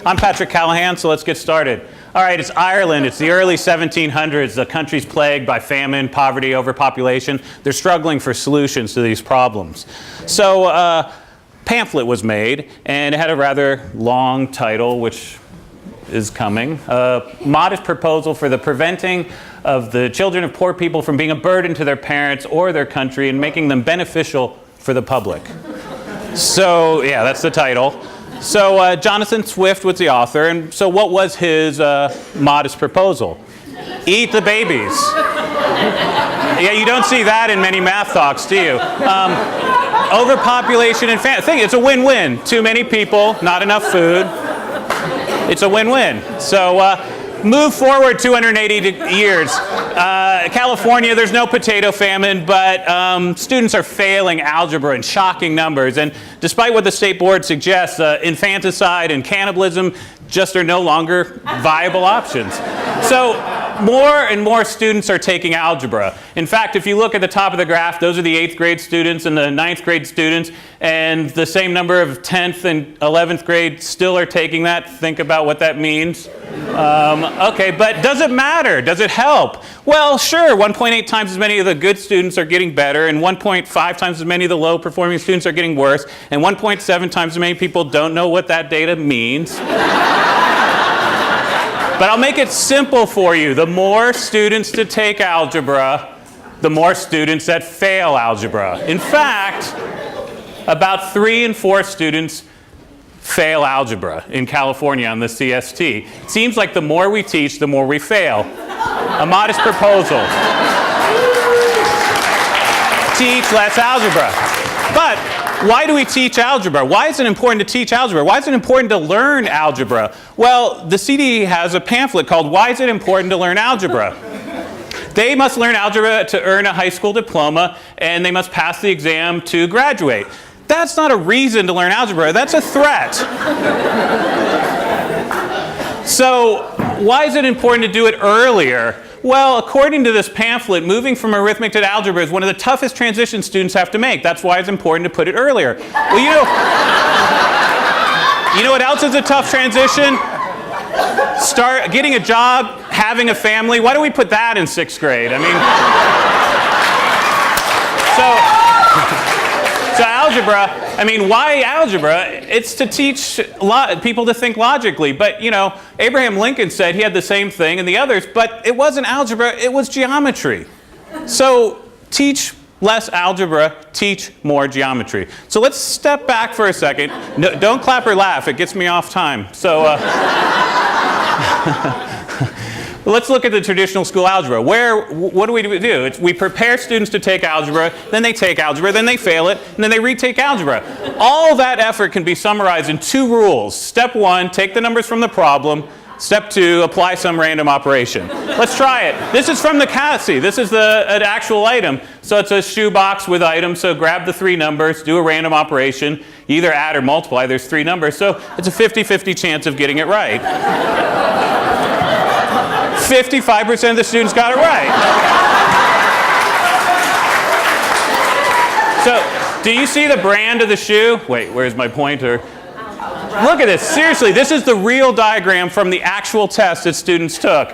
I'm Patrick Callahan, so let's get started. All right, it's Ireland. It's the early 1700s. The country's plagued by famine, poverty, overpopulation. They're struggling for solutions to these problems. So a pamphlet was made, and it had a rather long title, which is coming. A modest proposal for the preventing of the children of poor people from being a burden to their parents or their country and making them beneficial for the public. So, yeah, that's the title. So Jonathan Swift was the author, and so what was his modest proposal? Eat the babies. Yeah, you don't see that in many math talks, do you? Overpopulation and famine. It's a win-win. Too many people, not enough food. It's a win-win. So move forward 280 years. California, there's no potato famine, but students are failing algebra in shocking numbers. And despite what the state board suggests, infanticide and cannibalism just are no longer viable options. So more and more students are taking algebra. In fact, if you look at the top of the graph, those are the 8th grade students and the 9th grade students, and the same number of 10th and 11th grade still are taking that. Think about what that means. Okay, but does it matter? Does it help? Well, sure, 1.8 times as many of the good students are getting better, and 1.5 times as many of the low-performing students are getting worse, and 1.7 times as many people don't know what that data means. But I'll make it simple for you. The more students that take algebra, the more students that fail algebra. In fact, about 3 in 4 students fail algebra in California on the CST. It seems like the more we teach, the more we fail. A modest proposal. Teach less algebra. But why do we teach algebra? Why is it important to teach algebra? Why is it important to learn algebra? Well, the CDE has a pamphlet called Why is it important to learn algebra? They must learn algebra to earn a high school diploma, and they must pass the exam to graduate. That's not a reason to learn algebra. That's a threat. So why is it important to do it earlier? Well, according to this pamphlet, moving from arithmetic to algebra is one of the toughest transitions students have to make. That's why it's important to put it earlier. Well, you know what else is a tough transition? Start getting a job, having a family. Why do we put that in 6th grade? I mean, so algebra, I mean, why algebra? It's to teach people to think logically. But, you know, Abraham Lincoln said he had the same thing and the others, but it wasn't algebra, it was geometry. So teach less algebra, teach more geometry. So let's step back for a second. No, don't clap or laugh, it gets me off time. So let's look at the traditional school algebra. What do we do? We prepare students to take algebra, then they take algebra, then they fail it, and then they retake algebra. All that effort can be summarized in 2 rules. Step 1, take the numbers from the problem. Step 2, apply some random operation. Let's try it. This is from the CASI. This is an actual item. So it's a shoebox with items. So grab the 3 numbers, do a random operation, either add or multiply. There's 3 numbers. So it's a 50-50 chance of getting it right. 55% of the students got it right. So, do you see the brand of the shoe? Wait, where's my pointer? Look at this. Seriously, this is the real diagram from the actual test that students took.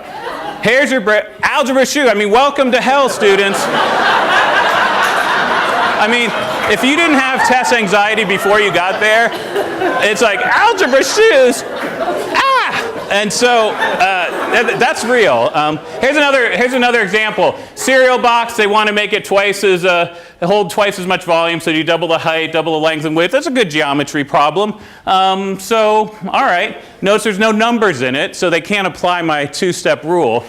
Here's your algebra shoe. I mean, welcome to hell, students. I mean, if you didn't have test anxiety before you got there, it's like, algebra shoes. And so that's real. Here's another example. Cereal box, they want to make it hold twice as much volume, so you double the height, double the length and width. That's a good geometry problem. So, all right. Notice there's no numbers in it, so they can't apply my 2-step rule.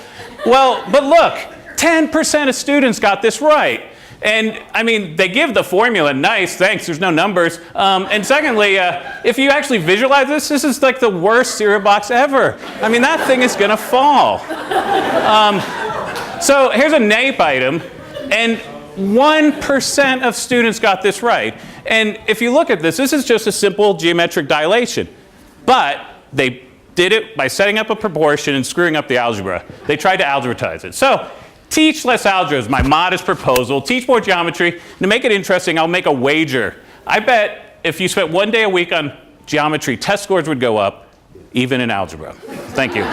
Well, but look, 10% of students got this right. And, I mean, they give the formula, nice, thanks, there's no numbers. And secondly, if you actually visualize this is like the worst cereal box ever. I mean, that thing is going to fall. So here's a NAEP item, and 1% of students got this right. And if you look at this is just a simple geometric dilation. But they did it by setting up a proportion and screwing up the algebra. They tried to algebraize it. So teach less algebra is my modest proposal. Teach more geometry. To make it interesting, I'll make a wager. I bet if you spent 1 day a week on geometry, test scores would go up, even in algebra. Thank you.